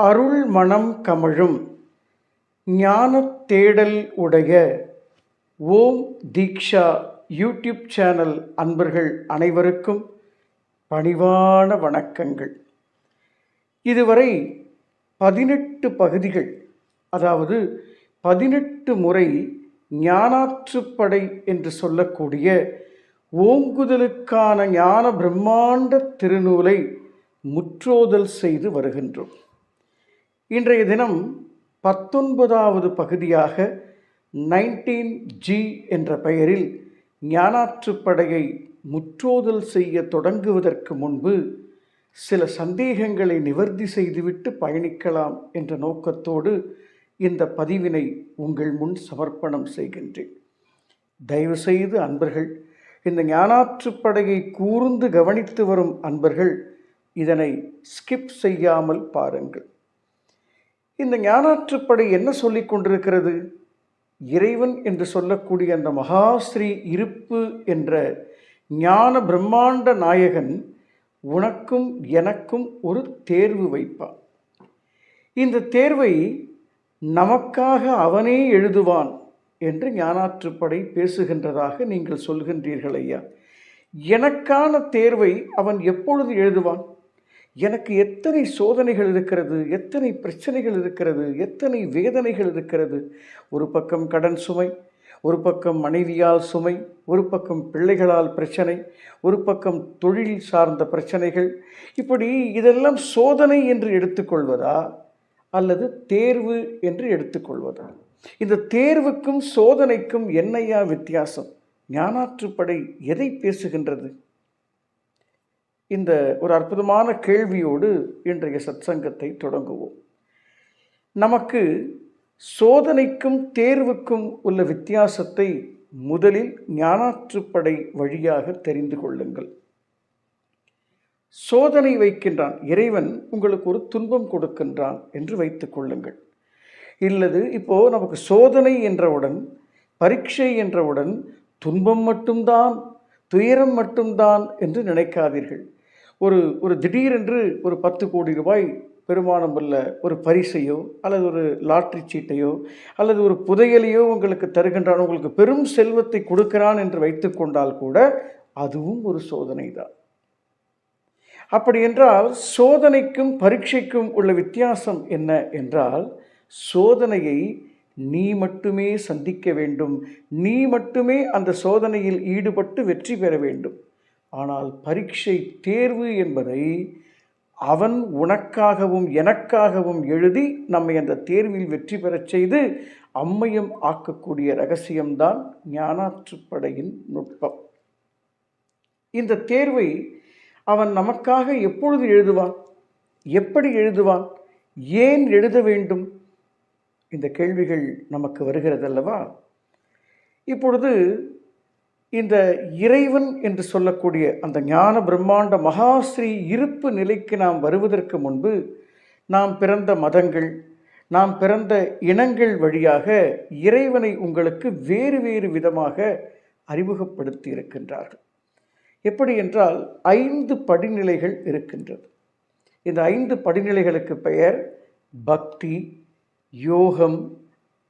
அருள் மனம் கமழும் ஞானத் தேடல் உடைய ஓம் தீக்ஷா யூடியூப் சேனல் அன்பர்கள் அனைவருக்கும் பணிவான வணக்கங்கள். இதுவரை 18 பகுதிகள், அதாவது 18 முறை ஞானாற்றுப்படை என்று சொல்லக்கூடிய ஓங்குதலுக்கான ஞான பிரம்மாண்ட திருநூலை முற்றோதல் செய்து வருகின்றோம். இன்றைய தினம் 19வது பகுதியாக 19G என்ற பெயரில் ஞானாற்றுப்படையை முற்றோதல் செய்ய தொடங்குவதற்கு முன்பு சில சந்தேகங்களை நிவர்த்தி செய்துவிட்டு பயணிக்கலாம் என்ற நோக்கத்தோடு இந்த பதிவினை உங்கள் முன் சமர்ப்பணம் செய்கின்றேன். தயவுசெய்து அன்பர்கள், இந்த ஞானாற்றுப்படையை கூர்ந்து கவனித்து வரும் அன்பர்கள் இதனை ஸ்கிப் செய்யாமல் பாருங்கள். இந்த ஞானாற்றுப்படை என்ன சொல்லிக் கொண்டிருக்கிறது? இறைவன் என்று சொல்லக்கூடிய அந்த மகாஸ்ரீ இருப்பு என்ற ஞான பிரம்மாண்ட நாயகன் உனக்கும் எனக்கும் ஒரு தேர்வு வைப்பான். இந்த தேர்வை நமக்காக அவனே எழுதுவான் என்று ஞானாற்றுப்படை பேசுகின்றதாக நீங்கள் சொல்கின்றீர்கள் ஐயா. எனக்கான தேர்வை அவன் எப்பொழுது எழுதுவான்? எனக்கு எத்தனை சோதனைகள் இருக்கிறது, எத்தனை பிரச்சனைகள் இருக்கிறது, எத்தனை வேதனைகள் இருக்கிறது. ஒரு பக்கம் கடன் சுமை, ஒரு பக்கம் மனைவியால் சுமை, ஒரு பக்கம் பிள்ளைகளால் பிரச்சனை, ஒரு பக்கம் தொழில் சார்ந்த பிரச்சனைகள். இப்படி இதெல்லாம் சோதனை என்று எடுத்துக்கொள்வதா அல்லது தேர்வு என்று எடுத்துக்கொள்வதா? இந்த தேர்வுக்கும் சோதனைக்கும் என்னையா வித்தியாசம்? ஞானாற்றுப்படை எதை பேசுகின்றது? இந்த ஒரு அற்புதமான கேள்வியோடு இன்றைய சத்சங்கத்தை தொடங்குவோம். நமக்கு சோதனைக்கும் தேர்வுக்கும் உள்ள வித்தியாசத்தை முதலில் ஞானாற்றுப்படை வழியாக தெரிந்து கொள்ளுங்கள். சோதனை வைக்கின்றான் இறைவன், உங்களுக்கு ஒரு துன்பம் கொடுக்கின்றான் என்று வைத்துக் கொள்ளுங்கள். இல்லது இப்போது நமக்கு சோதனை என்றவுடன், பரீட்சை என்றவுடன் துன்பம் மட்டும்தான், துயரம் மட்டும்தான் என்று நினைக்காதீர்கள். ஒரு திடீரென்று ஒரு 10 கோடி ரூபாய் பெருமானம் உள்ள ஒரு பரிசையோ அல்லது ஒரு லாட்ரி சீட்டையோ அல்லது ஒரு புதையலையோ உங்களுக்கு தருகின்றான், உங்களுக்கு பெரும் செல்வத்தை கொடுக்கிறான் என்று வைத்து கொண்டால் கூட அதுவும் ஒரு சோதனை தான். அப்படி என்றால் சோதனைக்கும் பரீட்சைக்கும் உள்ள வித்தியாசம் என்ன என்றால், சோதனையை நீ மட்டுமே சந்திக்க வேண்டும், நீ மட்டுமே அந்த சோதனையில் ஈடுபட்டு வெற்றி பெற வேண்டும். ஆனால் பரீட்சை தேர்வு என்பதை அவன் உனக்காகவும் எனக்காகவும் எழுதி நம்மை அந்த தேர்வில் வெற்றி பெறச் செய்து அம்மையம் ஆக்கக்கூடிய ரகசியம்தான் ஞானாற்றுப்படையின் நுட்பம். இந்த தேர்வை அவன் நமக்காக எப்பொழுது எழுதுவான்? எப்படி எழுதுவான்? ஏன் எழுத வேண்டும்? இந்த கேள்விகள் நமக்கு வருகிறதல்லவா? இப்பொழுது இந்த இறைவன் என்று சொல்லக்கூடிய அந்த ஞான பிரம்மாண்ட மகாஸ்ரீ இருப்பு நிலைக்கு நாம் வருவதற்கு முன்பு நாம் பிறந்த மதங்கள், நாம் பிறந்த இனங்கள் வழியாக இறைவனை உங்களுக்கு வேறு வேறு விதமாக அறிமுகப்படுத்தி இருக்கின்றார்கள். எப்படி என்றால் 5 படிநிலைகள் இருக்கின்றது. இந்த 5 படிநிலைகளுக்கு பெயர் பக்தி, யோகம்,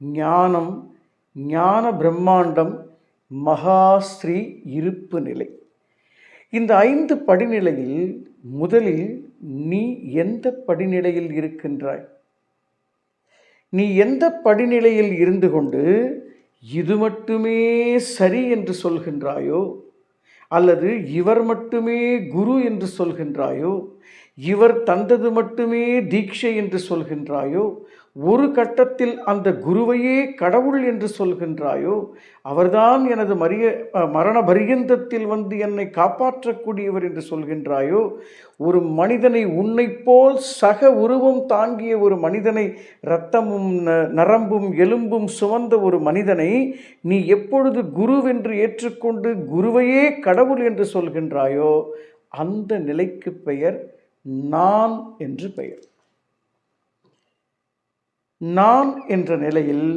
ஞானம், ஞான பிரம்மாண்டம், மகாஸ்ரீ இருப்பு நிலை. இந்த 5 படிநிலையில் முதலில் நீ எந்த படிநிலையில் இருக்கின்றாய்? நீ எந்த படிநிலையில் இருந்து கொண்டு இது மட்டுமே சரி என்று சொல்கின்றாயோ, அல்லது இவர் மட்டுமே குரு என்று சொல்கின்றாயோ, இவர் தந்தது மட்டுமே தீட்சை என்று சொல்கின்றாயோ, ஒரு கட்டத்தில் அந்த குருவையே கடவுள் என்று சொல்கின்றாயோ, அவர்தான் எனது மரண பரியந்தத்தில் வந்து என்னை காப்பாற்றக்கூடியவர் என்று சொல்கின்றாயோ, ஒரு மனிதனை உன்னை போல் சக உருவம் தாங்கிய ஒரு மனிதனை, இரத்தமும் நரம்பும் எலும்பும் சுமந்த ஒரு மனிதனை நீ எப்பொழுது குருவென்று ஏற்றுக்கொண்டு குருவையே கடவுள் என்று சொல்கின்றாயோ, அந்த நிலைக்கு பெயர் நான் என்று பெயர். நான் என்ற நிலையில்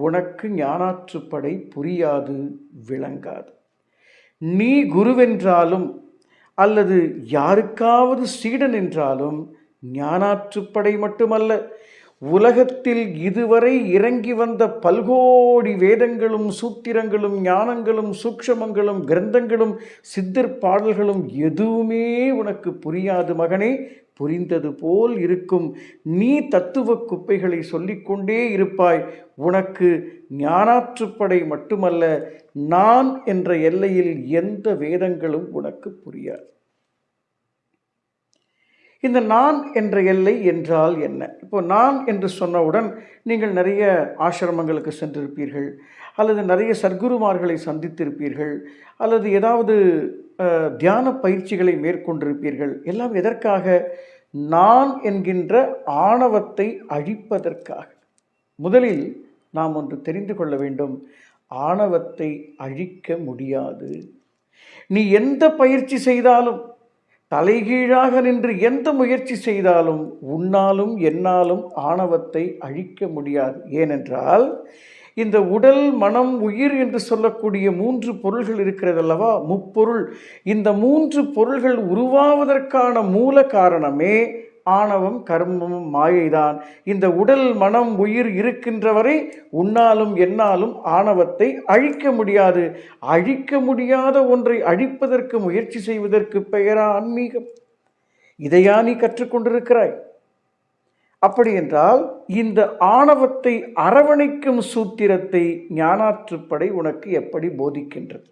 உனக்கு ஞானாற்றுப்படை புரியாது, விளங்காது. நீ குருவென்றாலும் அல்லது யாருக்காவது சீடன் என்றாலும் ஞானாற்றுப்படை மட்டுமல்ல, உலகத்தில் இதுவரை இறங்கி வந்த பல்கோடி வேதங்களும் சூத்திரங்களும் ஞானங்களும் சூக்ஷமங்களும் கிரந்தங்களும் சித்தர் பாடல்களும் எதுவுமே உனக்கு புரியாது மகனே. புரிந்தது போல் இருக்கும். நீ தத்துவ குப்பைகளை சொல்லிக்கொண்டே இருப்பாய். உனக்கு ஞானாற்றுப்படை மட்டுமல்ல, நான் என்ற எல்லையில் எந்த வேதங்களும் உனக்கு புரியாது. இந்த நான் என்ற எல்லை என்றால் என்ன? இப்போ நான் என்று சொன்னவுடன் நீங்கள் நிறைய ஆசிரமங்களுக்கு சென்றிருப்பீர்கள், அல்லது நிறைய சர்க்குருமார்களை சந்தித்திருப்பீர்கள், அல்லது ஏதாவது தியான பயிற்சிகளை மேற்கொண்டிருப்பீர்கள். எல்லாம் எதற்காக? நான் என்கின்ற ஆணவத்தை அழிப்பதற்காக. முதலில் நாம் ஒன்று தெரிந்து கொள்ள வேண்டும். ஆணவத்தை அழிக்க முடியாது. நீ எந்த பயிற்சி செய்தாலும், தலைகீழாக நின்று எந்த முயற்சி செய்தாலும் உன்னாலும் என்னாலும் ஆணவத்தை அழிக்க முடியாது. ஏனென்றால் இந்த உடல் மனம் உயிர் என்று சொல்லக்கூடிய 3 பொருள்கள் இருக்கிறது அல்லவா, முப்பொருள். இந்த 3 பொருள்கள் உருவாவதற்கான மூல காரணமே ஆணவம், கர்மமும், மாயைதான். இந்த உடல் மனம் உயிர் இருக்கின்ற வரை உன்னாலும் என்னாலும் ஆணவத்தை அழிக்க முடியாது. அழிக்க முடியாத ஒன்றை அழிப்பதற்கு முயற்சி செய்வதற்கு பெயரா ஆன்மீகம்? இதையா நீ கற்றுக்கொண்டிருக்கிறாய்? அப்படி என்றால் இந்த ஆணவத்தை அரவணைக்கும் சூத்திரத்தை ஞானாற்றுப்படை உனக்கு எப்படி போதிக்கின்றது?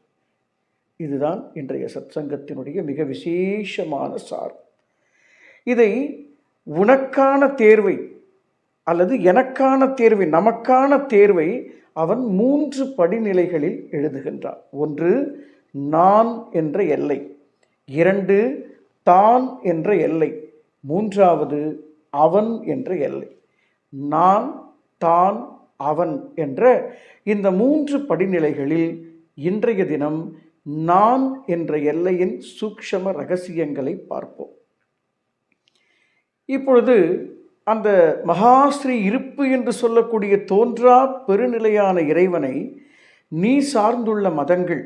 இதுதான் இன்றைய சத்சங்கத்தினுடைய மிக விசேஷமான சார். இதை உனக்கான தேர்வை அல்லது எனக்கான தேர்வை, நமக்கான தேர்வை அவன் 3 படிநிலைகளில் எழுதுகின்றான். 1 நான் என்ற எல்லை, 2 தான் என்ற எல்லை, 3வது அவன் என்ற எல்லை. நான், தான், அவன் என்ற இந்த 3 படிநிலைகளில் இன்றைய தினம் நான் என்ற எல்லையின் சூக்ஷ்ம ரகசியங்களை பார்ப்போம். இப்பொழுது அந்த மகாஸ்ரீ இருப்பு என்று சொல்லக்கூடிய தோன்றா பெருநிலையான இறைவனை நீ சார்ந்துள்ள மதங்கள்,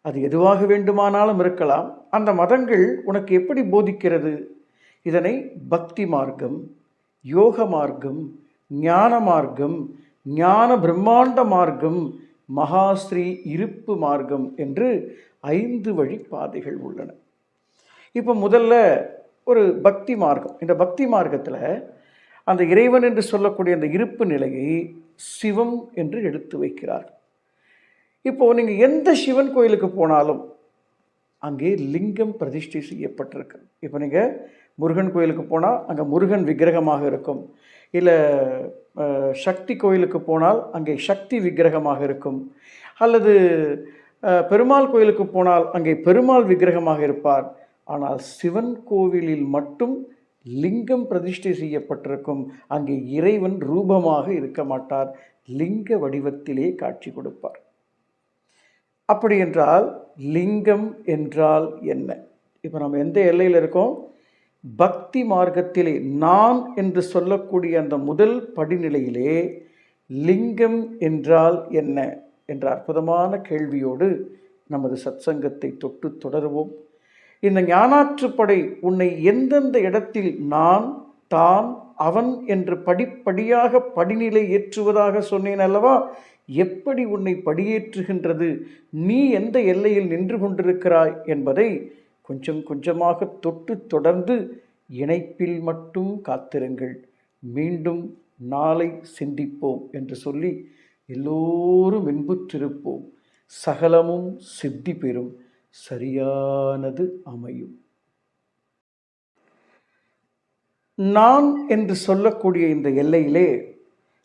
அது எதுவாக வேண்டுமானாலும் இருக்கலாம், அந்த மதங்கள் உனக்கு எப்படி போதிக்கிறது? இதனை பக்தி மார்க்கம், யோக மார்க்கம், ஞான மார்க்கம், ஞான பிரம்மாண்ட மார்க்கம், மகாஸ்ரீ இருப்பு மார்க்கம் என்று 5 வழி பாதைகள் உள்ளன. இப்போ முதல்ல ஒரு பக்தி மார்க்கம். இந்த பக்தி மார்க்கத்தில் அந்த இறைவன் என்று சொல்லக்கூடிய அந்த இருப்பு நிலையை சிவம் என்று எடுத்து வைக்கிறார். இப்போது நீங்கள் எந்த சிவன் கோயிலுக்கு போனாலும் அங்கே லிங்கம் பிரதிஷ்டை செய்யப்பட்டிருக்கு. இப்போ நீங்கள் முருகன் கோயிலுக்கு போனால் அங்கே முருகன் விக்கிரகமாக இருக்கும். இல்லை சக்தி கோயிலுக்கு போனால் அங்கே சக்தி விக்கிரகமாக இருக்கும். அல்லது பெருமாள் கோயிலுக்கு போனால் அங்கே பெருமாள் விக்கிரகமாக இருப்பார். ஆனால் சிவன் கோவிலில் மட்டும் லிங்கம் பிரதிஷ்டை செய்யப்பட்டிருக்கும். அங்கே இறைவன் ரூபமாக இருக்க மாட்டார், லிங்க வடிவத்திலே காட்சி கொடுப்பார். அப்படி என்றால் லிங்கம் என்றால் என்ன? இப்போ நம்ம எந்த எல்லையில் இருக்கோம்? பக்தி மார்க்கத்திலே நான் என்று சொல்லக்கூடிய அந்த முதல் படிநிலையிலே லிங்கம் என்றால் என்ன என்ற அற்புதமான கேள்வியோடு நமது சத்சங்கத்தை தொட்டு தொடருவோம். இந்த ஞானாற்றுப்படை உன்னை எந்தெந்த இடத்தில் நான், தான், அவன் என்று படிப்படியாக படிநிலை ஏற்றுவதாக சொன்னேன் அல்லவா? எப்படி உன்னை படியேற்றுகின்றது, நீ எந்த எல்லையில் நின்று கொண்டிருக்கிறாய் என்பதை கொஞ்சம் கொஞ்சமாக தொட்டு தொடர்ந்து இணைப்பில் மட்டும் காத்திருங்கள். மீண்டும் நாளை சிந்திப்போம் என்று சொல்லி எல்லோரும் இன்புற்றிருப்போம். சகலமும் சித்தி பெறும், சரியானது அமையும். நான் என்று சொல்லக்கூடிய இந்த எல்லையிலே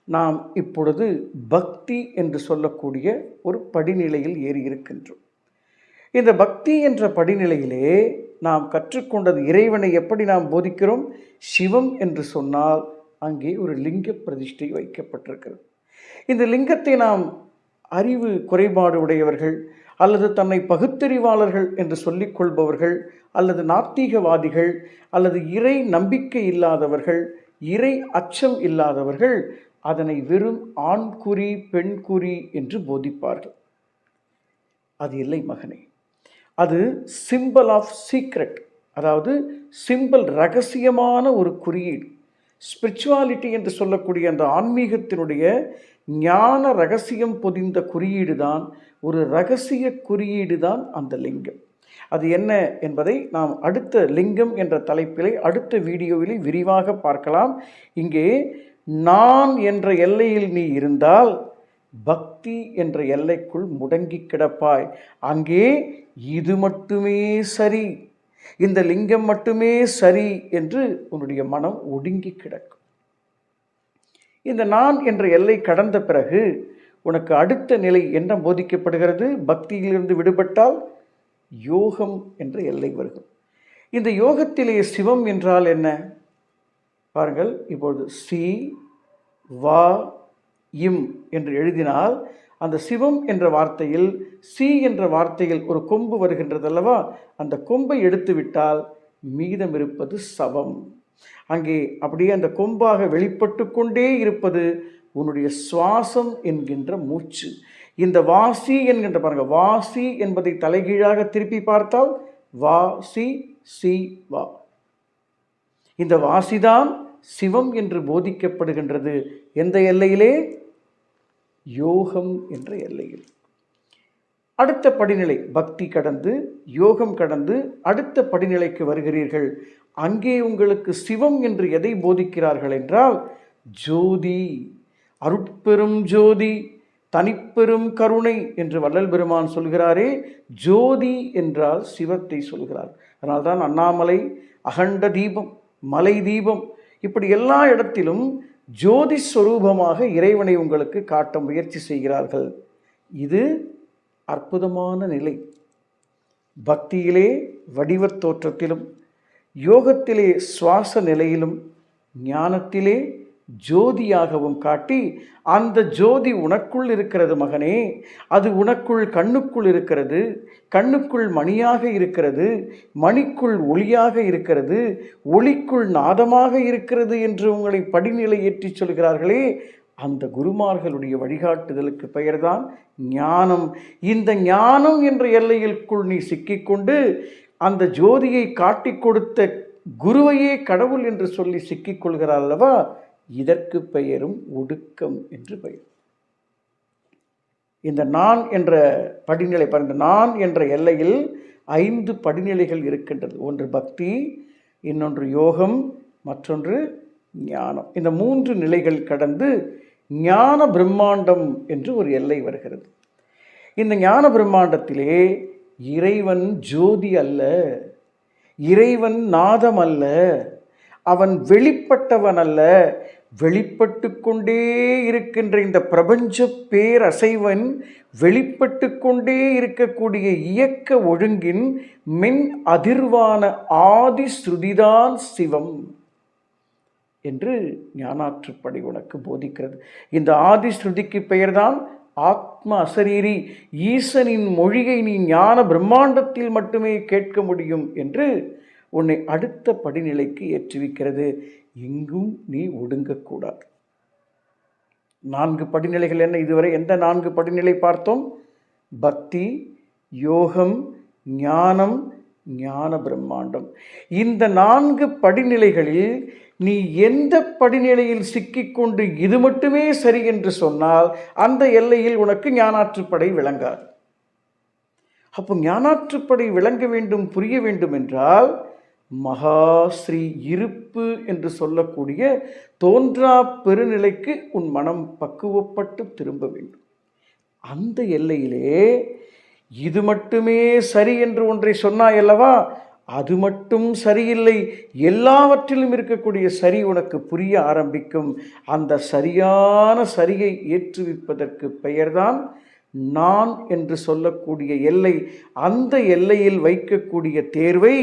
நாம் இப்பொழுது பக்தி என்று சொல்லக்கூடிய ஒரு படிநிலையில் ஏறி இருக்கின்றோம். இந்த பக்தி என்ற படிநிலையிலே நாம் கற்றுக்கொண்டது இறைவனை எப்படி நாம் போதிக்கிறோம்? சிவம் என்று சொன்னால் அங்கே ஒரு லிங்க பிரதிஷ்டை வைக்கப்பட்டிருக்கிறது. இந்த லிங்கத்தை நாம் அறிவு குறைபாடு உடையவர்கள் அல்லது தன்னை பகுத்தறிவாளர்கள் என்று சொல்லிக் கொள்பவர்கள் அல்லது நாத்திகவாதிகள் அல்லது இறை நம்பிக்கை இல்லாதவர்கள், இறை அச்சம் இல்லாதவர்கள் அதனை வெறும் ஆண்குறி பெண்குறி என்று போதிப்பார்கள். அது இல்லை மகனே, அது சிம்பிள் ஆஃப் சீக்ரெட். அதாவது சிம்பல், ரகசியமான ஒரு குறியீடு. ஸ்பிரிச்சுவாலிட்டி என்று சொல்லக்கூடிய அந்த ஆன்மீகத்தினுடைய ஞான ரகசியம் பொதிந்த குறியீடு தான், ஒரு ரகசிய குறியீடு தான் அந்த லிங்கம். அது என்ன என்பதை நாம் அடுத்த லிங்கம் என்ற தலைப்பிலே அடுத்த வீடியோவிலே விரிவாக பார்க்கலாம். இங்கே நான் என்ற எல்லையில் நீ இருந்தால் பக்தி என்ற எல்லைக்குள் முடங்கி கிடப்பாய். அங்கே இது மட்டுமே சரி, இந்த லிங்கம் மட்டுமே சரி என்று உன்னுடைய மனம் ஒடுங்கி கிடக்கும். இந்த நான் என்ற எல்லை கடந்த பிறகு உனக்கு அடுத்த நிலை என்ன போதிக்கப்படுகிறது? பக்தியிலிருந்து விடுபட்டால் யோகம் என்ற எல்லை வருகும். இந்த யோகத்திலே சிவம் என்றால் என்ன பாருங்கள். இப்பொழுது சி வா இம் என்று எழுதினால் அந்த சிவம் என்ற வார்த்தையில், சி என்ற வார்த்தையில் ஒரு கொம்பு வருகின்றது அல்லவா? அந்த கொம்பை எடுத்து விட்டால் மீதம் இருப்பது சவம். அங்கே அப்படியே அந்த கொம்பாக வெளிப்பட்டு கொண்டே இருப்பது உன்னுடைய சுவாசம் என்கின்ற மூச்சு. இந்த வாசி என்கின்ற பாருங்க, வாசி என்பதை தலைகீழாக திருப்பி பார்த்தால் வாசி சி வா. இந்த வாசிதான் சிவம் என்று போதிக்கப்படுகின்றது. எந்த எல்லையிலே? யோகம் என்ற எல்லையில். அடுத்த படிநிலை, பக்தி கடந்து யோகம் கடந்து அடுத்த படிநிலைக்கு வருகிறீர்கள். அங்கே உங்களுக்கு சிவம் என்று எதை போதிக்கிறார்கள் என்றால் ஜோதி, அருட்பெரும் ஜோதி, தனிப்பெரும் கருணை என்று வள்ளல் பெருமான் சொல்கிறாரே. ஜோதி என்றால் சிவத்தை சொல்கிறார். அதனால்தான் அண்ணாமலை, அகண்ட தீபம், மலை தீபம், இப்படி எல்லா இடத்திலும் ஜோதி ஸ்வரூபமாக இறைவனை உங்களுக்கு காட்ட முயற்சி செய்கிறார்கள். இது அற்புதமான நிலை. பக்தியிலே வடிவத் தோற்றத்திலும், யோகத்திலே சுவாச நிலையிலும், ஞானத்திலே ஜோதியாகவும் காட்டி, அந்த ஜோதி உனக்குள் இருக்கிறது மகனே, அது உனக்குள் கண்ணுக்குள் இருக்கிறது, கண்ணுக்குள் மணியாக இருக்கிறது, மணிக்குள் ஒளியாக இருக்கிறது, ஒளிக்குள் நாதமாக இருக்கிறது என்று உங்களை படிநிலை ஏற்றி சொல்கிறார்களே, அந்த குருமார்களுடைய வழிகாட்டுதலுக்கு பெயர்தான் ஞானம். இந்த ஞானம் என்ற எல்லையிற்குள் நீ சிக்கிக்கொண்டு அந்த ஜோதியை காட்டி கொடுத்த குருவையே கடவுள் என்று சொல்லி சிக்கிக்கொள்கிறார் அல்லவா? இதற்கு பெயரும் ஒடுக்கம் என்று பெயர். இந்த நான் என்ற படிநிலை பாருங்க, நான் என்ற எல்லையில் 5 படிநிலைகள் இருக்கின்றது. ஒன்று பக்தி, இன்னொன்று யோகம், மற்றொன்று ஞானம். இந்த 3 நிலைகள் கடந்து ஞான பிரம்மாண்டம் என்று ஒரு எல்லை வருகிறது. இந்த ஞான பிரம்மாண்டத்திலே இறைவன் ஜோதி அல்ல, இறைவன் நாதம் அல்ல, அவன் வெளிப்பட்டவன் அல்ல, வெளிப்பட்டு கொண்டே இருக்கின்ற இந்த பிரபஞ்ச பேரசைவன், வெளிப்பட்டு கொண்டே இருக்கக்கூடிய இயக்க ஒழுங்கின் மின் அதிர்வான ஆதி ஸ்ருதிதான் சிவம் என்று ஞானாற்றுப்படை உனக்கு போதிக்கிறது. இந்த ஆதி ஸ்ருதிக்கு பெயர்தான் ஆத்ம அசரீரி. ஈசனின் மொழியை நீ ஞான பிரம்மாண்டத்தில் மட்டுமே கேட்க முடியும் என்று உன்னை அடுத்த படிநிலைக்கு ஏற்றுவிக்கிறது. எங்கும் நீ ஒடுங்கக்கூடாது. 4 படிநிலைகள் என்ன? இதுவரை எந்த 4 படிநிலை பார்த்தோம்? பக்தி, யோகம், ஞானம், ஞான பிரம்மாண்டம். இந்த 4 படிநிலைகளில் நீ எந்த படிநிலையில் சிக்கிக்கொண்டு இது மட்டுமே சரி என்று சொன்னால் அந்த எல்லையில் உனக்கு ஞானாற்றுப்படை விளங்காது. அப்போ ஞானாற்றுப்படை விளங்க வேண்டும், புரிய வேண்டும் என்றால் மகாஸ்ரீ இருப்பு என்று சொல்லக்கூடிய தோன்றா பெருநிலைக்கு உன் மனம் பக்குவப்பட்டு திரும்ப வேண்டும். அந்த எல்லையிலே இது மட்டுமே சரி என்று ஒன்றை சொன்னாய் அல்லவா? அது மட்டும் சரியில்லை, எல்லாவற்றிலும் இருக்கக்கூடிய சரி உனக்கு புரிய ஆரம்பிக்கும். அந்த சரியான சரியை ஏற்றுவிப்பதற்கு பெயர்தான் நான் என்று சொல்லக்கூடிய எல்லை. அந்த எல்லையில் வைக்கக்கூடிய தேர்வை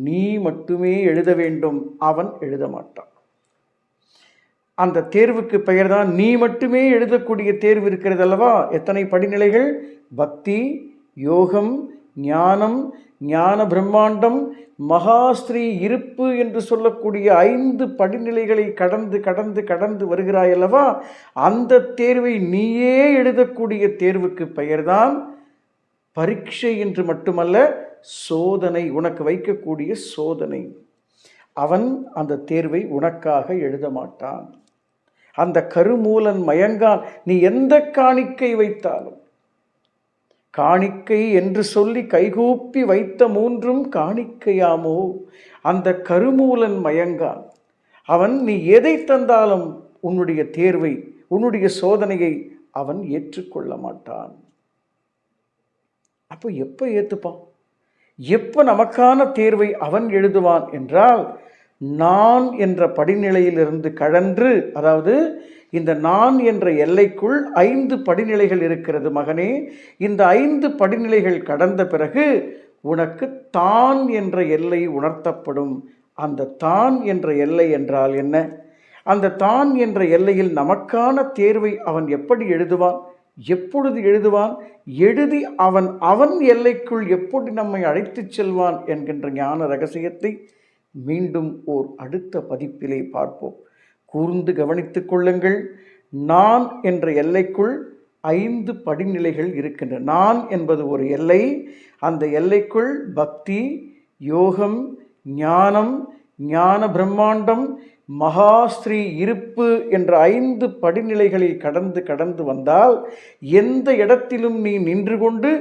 நீ மட்டுமே எழுத வேண்டும், அவன் எழுத மாட்டான். அந்த தேர்வுக்கு பெயர்தான் நீ மட்டுமே எழுதக்கூடிய தேர்வு இருக்கிறது அல்லவா? எத்தனை படிநிலைகள்? பக்தி, யோகம், ஞானம், ஞான பிரம்மாண்டம், மகாஸ்ரீ இருப்பு என்று சொல்லக்கூடிய 5 படிநிலைகளை கடந்து கடந்து கடந்து வருகிறாய் அல்லவா? அந்த தேர்வை நீயே எழுதக்கூடிய தேர்வுக்கு பெயர்தான் பரீட்சை என்று மட்டுமல்ல, சோதனை, உனக்கு வைக்கக்கூடிய சோதனை. அவன் அந்த தேர்வை உனக்காக எழுத மாட்டான். அந்த கருமூலன் மயங்கான். நீ எந்த காணிக்கை வைத்தாலும், காணிக்கை என்று சொல்லி கைகூப்பி வைத்த மூன்றும் காணிக்கையாமோ, அந்த கருமூலன் மயங்கான். அவன் நீ எதை தந்தாலும் உன்னுடைய தேர்வை, உன்னுடைய சோதனையை அவன் ஏற்றுக்கொள்ள மாட்டான். அப்போ எப்போ ஏற்றுப்பான்? எப்போ நமக்கான தேர்வை அவன் எழுதுவான் என்றால், நான் என்ற படிநிலையிலிருந்து கடன்று, அதாவது இந்த நான் என்ற எல்லைக்குள் 5 படிநிலைகள் இருக்கிறது மகனே. இந்த 5 படிநிலைகள் கடந்த பிறகு உனக்கு தான் என்ற எல்லை உணர்த்தப்படும். அந்த தான் என்ற எல்லை என்றால் என்ன? அந்த தான் என்ற எல்லையில் நமக்கான தேர்வை அவன் எப்படி எழுதுவான், எப்பொழுது எழுதுவான், எழுதி அவன் எல்லைக்குள் எப்படி நம்மை அழைத்து செல்வான் என்கின்ற ஞான ரகசியத்தை மீண்டும் ஓர் அடுத்த பதிப்பிலே பார்ப்போம். கூர்ந்து கவனித்துக் கொள்ளுங்கள். நான் என்ற எல்லைக்குள் 5 படிநிலைகள் இருக்கின்றன. நான் என்பது ஒரு எல்லை. அந்த எல்லைக்குள் பக்தி, யோகம், ஞானம், ஞான பிரம்மாண்டம், மகாஸ்ரீ இருப்பு என்ற 5 படிநிலைகளில் கடந்து வந்தால், எந்த இடத்திலும் நீ நின்று கொண்டு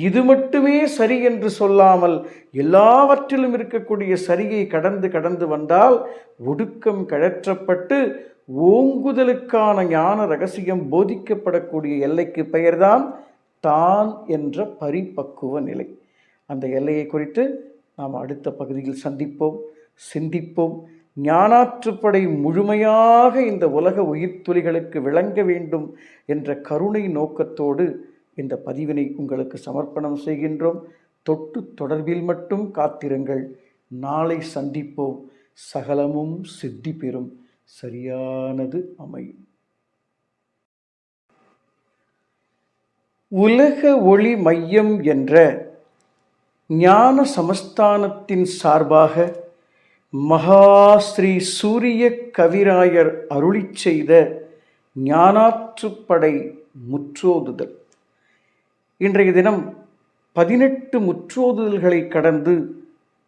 இது மட்டுமே சரி என்று சொல்லாமல் எல்லாவற்றிலும் இருக்கக்கூடிய சரியை கடந்து வந்தால், ஒடுக்கம் கழற்றப்பட்டு ஓங்குதலுக்கான ஞான ரகசியம் போதிக்கப்படக்கூடிய எல்லைக்கு பெயர்தான் தான் என்ற பரிபக்குவ நிலை. அந்த எல்லையை குறித்து நாம் அடுத்த பகுதியில் சந்திப்போம், சிந்திப்போம். ஞானாற்றுப்படை முழுமையாக இந்த உலக உயிர்த்துளிகளுக்கு விளங்க வேண்டும் என்ற கருணை நோக்கத்தோடு இந்த பதிவினை உங்களுக்கு சமர்ப்பணம் செய்கின்றோம். தொட்டு தொடர்பில் மட்டும் காத்திருங்கள். நாளை சந்திப்போம். சகலமும் சித்தி பெறும். சரியானது அமையும். உலக ஒளி மையம் என்ற ஞான சமஸ்தானத்தின் சார்பாக மகாஸ்ரீ சூரிய கவிராயர் அருளி செய்த ஞானாற்றுப்படை முற்றோதுதல். இன்றைய தினம் 18 முற்றோதுதல்களை கடந்து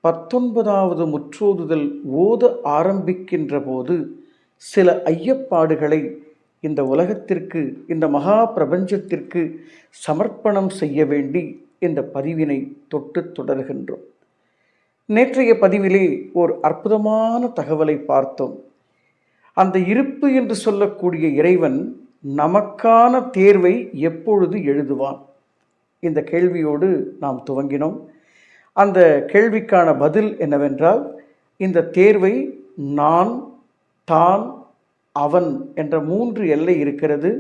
19வது முற்றோதுதல் ஓத ஆரம்பிக்கின்ற போது சில ஐயப்பாடுகளை இந்த உலகத்திற்கு, இந்த மகா பிரபஞ்சத்திற்கு சமர்ப்பணம் செய்ய வேண்டி இந்த பதிவினை தொட்டு தொடர்கின்றோம். நேற்றைய பதிவிலே ஒரு அற்புதமான தகவலை பார்த்தோம். அந்த இருப்பு என்று சொல்லக்கூடிய இறைவன் நமக்கான தேர்வை எப்பொழுது எழுதுவான்? இந்த கேள்வியோடு நாம் துவங்கினோம். அந்த கேள்விக்கான பதில் என்னவென்றால், இந்த தேர்வை நான், தான், அவன் என்ற 3 எல்லை இருக்கிறது.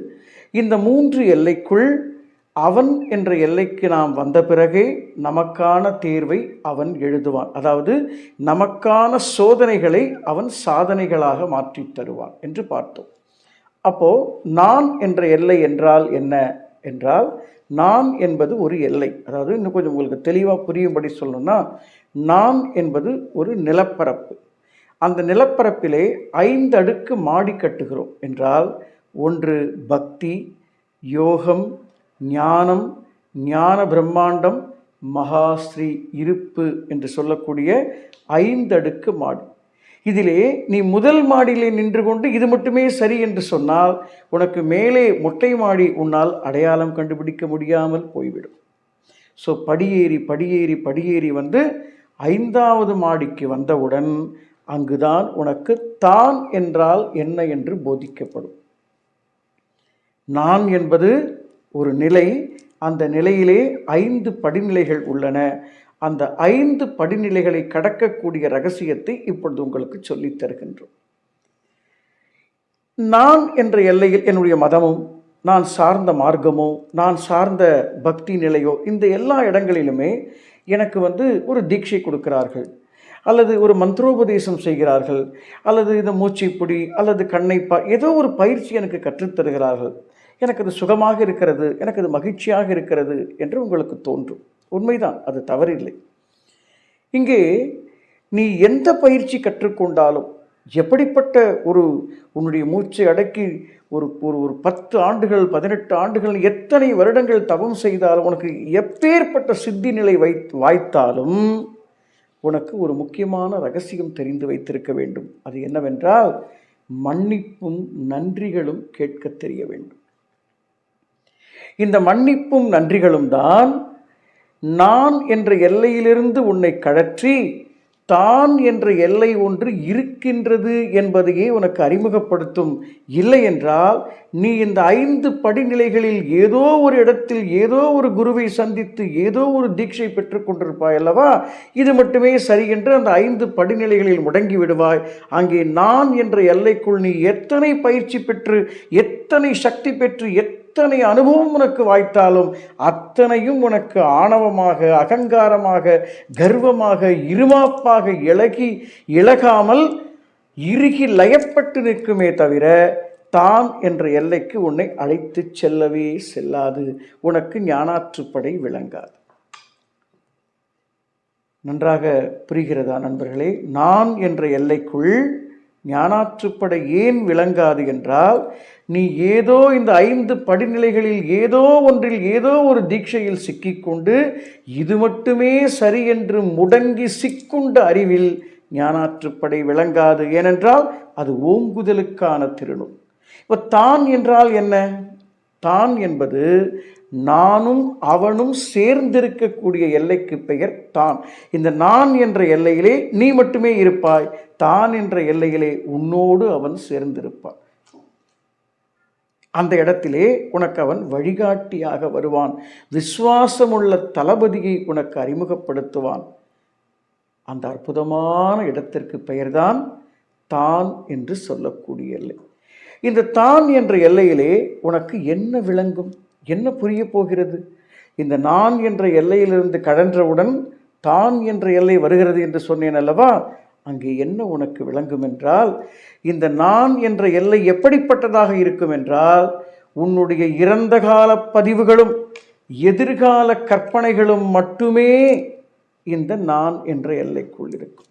இந்த 3 எல்லைக்குள் அவன் என்ற எல்லைக்கு நாம் வந்த பிறகே நமக்கான தேர்வை அவன் எழுதுவான். அதாவது நமக்கான சோதனைகளை அவன் சாதனைகளாக மாற்றி தருவான் என்று பார்த்தோம். அப்போ நான் என்ற எல்லை என்றால் என்ன என்றால், நான் என்பது ஒரு எல்லை. அதாவது இன்னும் கொஞ்சம் உங்களுக்கு தெளிவாக புரியும்படி சொல்லணும்னா, நான் என்பது ஒரு நிலப்பரப்பு. அந்த நிலப்பரப்பிலே 5 அடுக்கு மாடி கட்டுகிறோம் என்றால், 1 பக்தி, யோகம், ஞானம், ஞான பிரம்மாண்டம், மகாஸ்ரீ இருப்பு என்று சொல்லக்கூடிய 5 அடுக்கு மாடி. இதிலே நீ முதல் மாடியிலே நின்று கொண்டு இது மட்டுமே சரி என்று சொன்னால், உனக்கு மேலே மொட்டை மாடி உன்னால் அடையாளம் கண்டுபிடிக்க முடியாமல் போய்விடும். ஸோ படியேறி வந்து 5வது மாடிக்கு வந்தவுடன் அங்குதான் உனக்கு தான் என்றால் என்ன என்று போதிக்கப்படும். நான் என்பது ஒரு நிலை. அந்த நிலையிலே 5 படிநிலைகள் உள்ளன. அந்த 5 படிநிலைகளை கடக்கக்கூடிய ரகசியத்தை இப்பொழுது உங்களுக்கு சொல்லித் தருகின்றோம். நான் என்ற எல்லையில் என்னுடைய மதமும், நான் சார்ந்த மார்க்கமோ, நான் சார்ந்த பக்தி நிலையோ, இந்த எல்லா இடங்களிலுமே எனக்கு ஒரு தீட்சை கொடுக்கிறார்கள், அல்லது ஒரு மந்திரோபதேசம் செய்கிறார்கள், அல்லது இந்த மூச்சைப்பிடி அல்லது கண்ணைப்பா ஏதோ ஒரு பயிற்சி எனக்கு கற்றுத்தருகிறார்கள். எனக்கு அது சுகமாக இருக்கிறது, எனக்கு அது மகிழ்ச்சியாக இருக்கிறது என்று உங்களுக்கு தோன்றும். உண்மைதான், அது தவறில்லை. இங்கே நீ எந்த பயிற்சி கற்றுக்கொண்டாலும், எப்படிப்பட்ட ஒரு உன்னுடைய மூச்சை அடக்கி ஒரு ஒரு ஒரு 10 ஆண்டுகள் 18 ஆண்டுகள் எத்தனை வருடங்கள் தவம் செய்தாலும் உனக்கு எப்பேற்பட்ட சித்தி நிலை வாய்த்தாலும் உனக்கு ஒரு முக்கியமான ரகசியம் தெரிந்து வைத்திருக்க வேண்டும். அது என்னவென்றால் மன்னிப்பும் நன்றிகளும் கேட்க தெரிய வேண்டும். இந்த மன்னிப்பும் நன்றிகளும் தான் நான் என்ற எல்லையிலிருந்து உன்னை கழற்றி தான் என்ற எல்லை ஒன்று இருக்கின்றது என்பதையே உனக்கு அறிமுகப்படுத்தும். இல்லை என்றால் நீ இந்த 5 படிநிலைகளில் ஏதோ ஒரு இடத்தில் ஏதோ ஒரு குருவை சந்தித்து ஏதோ ஒரு தீட்சை பெற்றுக் கொண்டிருப்பாய் அல்லவா? இது மட்டுமே சரி என்று அந்த 5 படிநிலைகளில் முடங்கி விடுவாய். அங்கே நான் என்ற எல்லைக்குள் நீ எத்தனை பயிற்சி பெற்று எத்தனை சக்தி பெற்று எத்தனை அனுபவம் உனக்கு வாய்த்தாலும் அத்தனையும் உனக்கு ஆணவமாக, அகங்காரமாக, கர்வமாக, இருமாப்பாக இழகாமல் இறுகி லயப்பட்டு நிற்குமே தவிர தான் என்ற எல்லைக்கு உன்னை அழைத்து செல்லவே செல்லாது. உனக்கு ஞானாற்றுப்படை விளங்காது. நன்றாக புரிகிறதா நண்பர்களே? நான் என்ற எல்லைக்குள் ஞானாற்றுப்படை ஏன் விளங்காது என்றால், நீ ஏதோ இந்த 5 படிநிலைகளில் ஏதோ ஒன்றில் ஏதோ ஒரு தீட்சையில் சிக்கிக்கொண்டு இது மட்டுமே சரி என்று முடங்கி சிக்குண்ட அறிவில் ஞானாற்றுப்படை விளங்காது. ஏனென்றால் அது ஓங்குதலுக்கான திருநூல். இப்போ தான் என்றால் என்ன? தான் என்பது நானும் அவனும் சேர்ந்திருக்கக்கூடிய எல்லைக்கு பெயர் தான். இந்த நான் என்ற எல்லையிலே நீ மட்டுமே இருப்பாய். தான் என்ற எல்லையிலே உன்னோடு அவன் சேர்ந்திருப்பான். அந்த இடத்திலே உனக்கு அவன் வழிகாட்டியாக வருவான். விசுவாசமுள்ள தளபதியை உனக்கு அறிமுகப்படுத்துவான். அந்த அற்புதமான இடத்திற்கு பெயர்தான் தான் என்று சொல்லக்கூடிய எல்லை. இந்த தான் என்ற எல்லையிலே உனக்கு என்ன விளங்கும்? என்ன புரிய போகிறது? இந்த நான் என்ற எல்லையிலிருந்து கழன்றவுடன் தான் என்ற எல்லை வருகிறது என்று சொன்னேன் அல்லவா? அங்கே என்ன உனக்கு விளங்கும் என்றால், இந்த நான் என்ற எல்லை எப்படிப்பட்டதாக இருக்கும் என்றால், உன்னுடைய இறந்த கால பதிவுகளும் எதிர்கால கற்பனைகளும் மட்டுமே இந்த நான் என்ற எல்லைக்குள் இருக்கும்.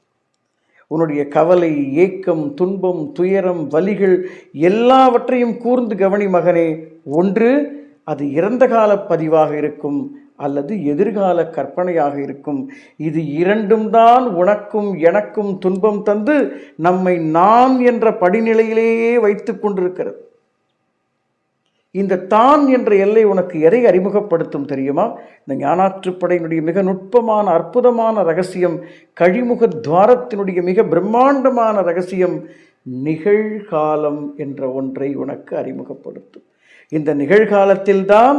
உன்னுடைய கவலை, ஏக்கம், துன்பம், துயரம், வலிகள் எல்லாவற்றையும் கூர்ந்து கவனி மகனே. ஒன்று அது இறந்த கால பதிவாக இருக்கும் அல்லது எதிர்கால கற்பனையாக இருக்கும். இது இரண்டும் தான் உனக்கும் எனக்கும் துன்பம் தந்து நம்மை நான் என்ற படிநிலையிலேயே வைத்து கொண்டிருக்கிறது. இந்த தான் என்ற எல்லை உனக்கு எதை அறிமுகப்படுத்தும் தெரியுமா? இந்த ஞானாற்றுப்படையினுடைய மிக நுட்பமான அற்புதமான ரகசியம், கழிமுக துவாரத்தினுடைய மிக பிரம்மாண்டமான ரகசியம், நிகழ்காலம் என்ற ஒன்றை உனக்கு அறிமுகப்படுத்தும். இந்த நிகழ்காலத்தில்தான்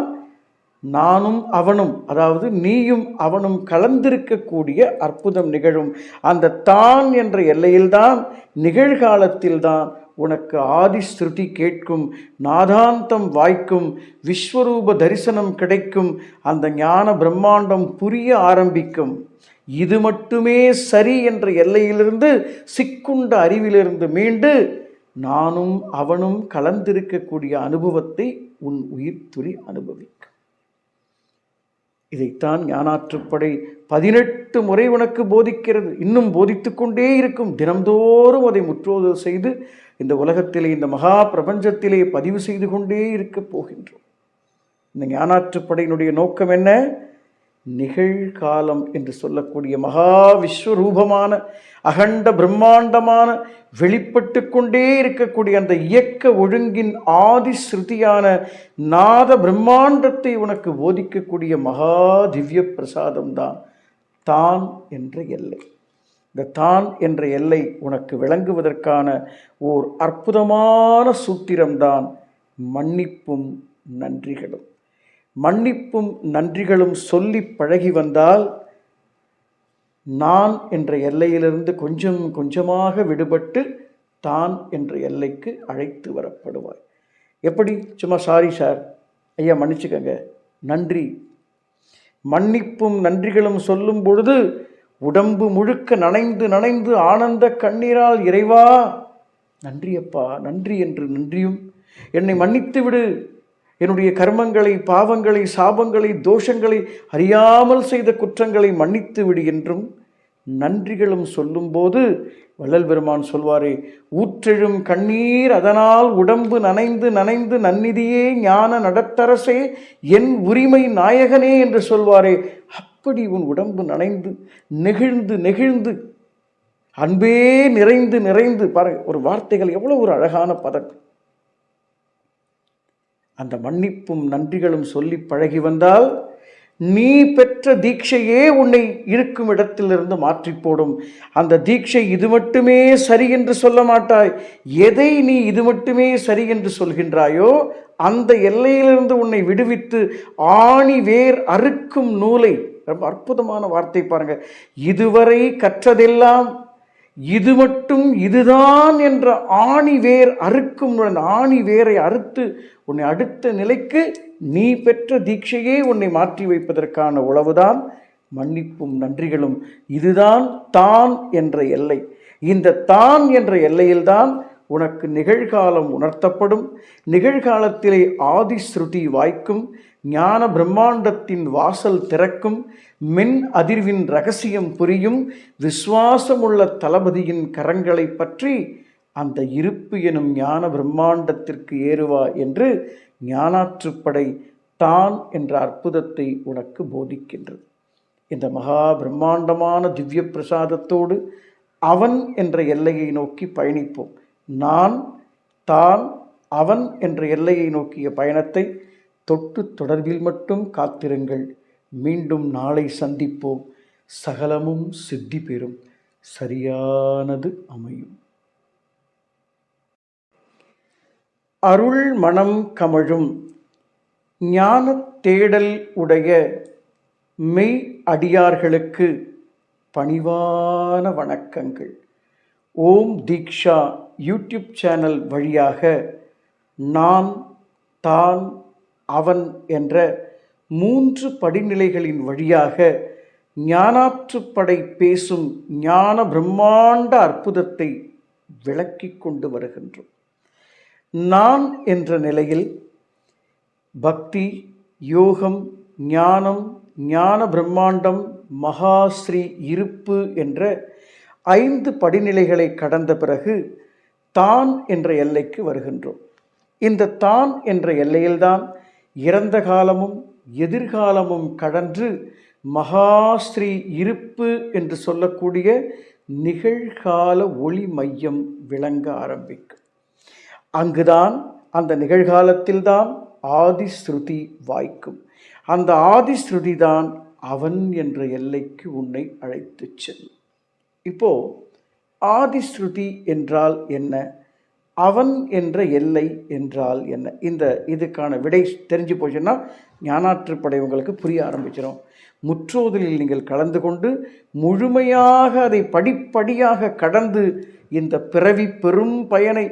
நானும் அவனும், அதாவது நீயும் அவனும் கலந்திருக்கக்கூடிய அற்புதம் நிகழும். அந்த தான் என்ற எல்லையில்தான் நிகழ்காலத்தில்தான் உனக்கு ஆதி ஸ்ருதி கேட்கும், நாதாந்தம் வாய்க்கும், விஸ்வரூப தரிசனம் கிடைக்கும், அந்த ஞான பிரம்மாண்டம் புரிய ஆரம்பிக்கும். இது மட்டுமே சரி என்ற எல்லையிலிருந்து சிக்குண்ட அறிவிலிருந்து மீண்டு நானும் அவனும் கலந்திருக்கக்கூடிய அனுபவத்தை உன் உயிர் துளி அனுபவிக்கும். இதைத்தான் ஞானாற்றுப்படை 18 முறை உனக்கு போதிக்கிறது. இன்னும் போதித்து கொண்டே இருக்கும். தினம்தோறும் அதை முற்றோதல் செய்து இந்த உலகத்திலே, இந்த மகா பிரபஞ்சத்திலே பதிவு செய்து கொண்டே இருக்க போகின்றோம். இந்த ஞானாற்றுப்படையினுடைய நோக்கம் என்ன? நிகழ்காலம் என்று சொல்லக்கூடிய மகா விஸ்வரூபமான அகண்ட பிரம்மாண்டமான வெளிப்பட்டு கொண்டே இருக்கக்கூடிய அந்த இயக்க ஒழுங்கின் ஆதி ஸ்ருதியான நாத பிரம்மாண்டத்தை உனக்கு போதிக்கக்கூடிய மகா திவ்ய பிரசாதம்தான் தான் என்ற எல்லை. இந்த தான் என்ற எல்லை உனக்கு விளங்குவதற்கான ஓர் அற்புதமான சூத்திரம்தான் மன்னிப்பும் நன்றிகளும். மன்னிப்பும் நன்றிகளும் சொல்லி பழகி வந்தால் நான் என்ற எல்லையிலிருந்து கொஞ்சம் கொஞ்சமாக விடுபட்டு தான் என்ற எல்லைக்கு அழைத்து வரப்படுவாய். எப்படி? சும்மா சாரி சார், ஐயா மன்னிச்சுக்கங்க, நன்றி. மன்னிப்பும் நன்றிகளும் சொல்லும் பொழுது உடம்பு முழுக்க நனைந்து நனைந்து ஆனந்த கண்ணீரால் இறைவா நன்றி அப்பா, நன்றி என்று நன்றியும், என்னை மன்னித்து விடு, என்னுடைய கர்மங்களை, பாவங்களை, சாபங்களை, தோஷங்களை, அறியாமல் செய்த குற்றங்களை மன்னித்து விடு என்றும் நன்றிகளும் சொல்லும்போது வள்ளல் பெருமான் சொல்வாரே, ஊற்றெழும் கண்ணீர் அதனால் உடம்பு நனைந்து நனைந்து நன்னிதியே ஞான நடத்தரசே என் உரிமை நாயகனே என்று சொல்வாரே, அப்படி உன் உடம்பு நனைந்து நெகிழ்ந்து நெகிழ்ந்து அன்பே நிறைந்து நிறைந்து பாருங்க, ஒரு வார்த்தைகள் எவ்வளவு ஒரு அழகான பதம். அந்த மன்னிப்பும் நன்றிகளும் சொல்லி பழகி வந்தால் நீ பெற்ற தீட்சையே உன்னை இருக்கும் இடத்திலிருந்து மாற்றி போடும். அந்த தீட்சை இது மட்டுமே சரி என்று சொல்ல மாட்டாய். எதை நீ இது மட்டுமே சரி என்று சொல்கின்றாயோ அந்த எல்லையிலிருந்து உன்னை விடுவித்து ஆணி வேர் அறுக்கும் நூலை, ரொம்ப அற்புதமான வார்த்தை பாருங்க, இதுவரை கற்றதெல்லாம் இது மட்டும் இதுதான் என்ற ஆணி வேர் அறுக்கும், ஆணி வேரை அறுத்து உன்னை அடுத்த நிலைக்கு நீ பெற்ற தீட்சையே உன்னை மாற்றி வைப்பதற்கான உளவுதான் மன்னிப்பும் நன்றிகளும். இதுதான் தான் என்ற எல்லை. இந்த தான் என்ற எல்லையில்தான் உனக்கு நிகழ்காலம் உணர்த்தப்படும். நிகழ்காலத்திலே ஆதிஸ்ருதி வாய்க்கும், ஞான பிரம்மாண்டத்தின் வாசல் திறக்கும், மென் அதிர்வின் ரகசியம் புரியும், விசுவாசமுள்ள தளபதியின் கரங்களை பற்றி அந்த இருப்பு எனும் ஞான பிரம்மாண்டத்திற்கு ஏறுவா என்று ஞானாற்றுப்படை தான் என்ற அற்புதத்தை உனக்கு போதிக்கின்றது. இந்த மகா பிரம்மாண்டமான திவ்ய பிரசாதத்தோடு அவன் என்ற எல்லையை நோக்கி பயணிப்போம். நான் தான் அவன் என்ற எல்லையை நோக்கிய பயணத்தை தொட்டு தொடர்பில் மட்டும் காத்திருங்கள். மீண்டும் நாளை சந்திப்போம். சகலமும் சித்தி பெறும். சரியானது அமையும். அருள் மனம் கமழும் ஞான தேடல் உடைய மெய் அடியார்களுக்கு பணிவான வணக்கங்கள். ஓம் தீக்ஷா யூடியூப் சேனல் வழியாக நான் தான் அவன் என்ற 3 படிநிலைகளின் வழியாக ஞானாற்றுப்படை பேசும் ஞான பிரம்மாண்ட அற்புதத்தை விளக்கி கொண்டு வருகின்றோம். நான் என்ற நிலையில் பக்தி, யோகம், ஞானம், ஞான பிரம்மாண்டம், மகாஸ்ரீ இருப்பு என்ற 5 படிநிலைகளை கடந்த பிறகு தான் என்ற எல்லைக்கு வருகின்றோம். இந்த தான் என்ற எல்லையில்தான் இறந்த காலமும் எதிர்காலமும் கடந்து மகாஸ்ரீ இருப்பு என்று சொல்லக்கூடிய நிகழ்கால ஒளி மையம் விளங்க ஆரம்பிக்கும். அங்குதான், அந்த நிகழ்காலத்தில்தான் ஆதிஸ்ருதி வாய்க்கும். அந்த ஆதிஸ்ருதி தான் அவன் என்ற எல்லைக்கு உன்னை அழைத்து செல்லும். இப்போ ஆதிஸ்ருதி என்றால் என்ன, அவன் என்ற எல்லை என்றால் என்ன, இதுக்கான விடை தெரிஞ்சு போச்சுன்னா ஞானாற்றுப்படை உங்களுக்கு புரிய ஆரம்பிச்சிடும். முற்றோதலில் நீங்கள் கலந்து கொண்டு முழுமையாக அதை படிப்படியாக கடந்து இந்த பிறவி பெரும் பயனை,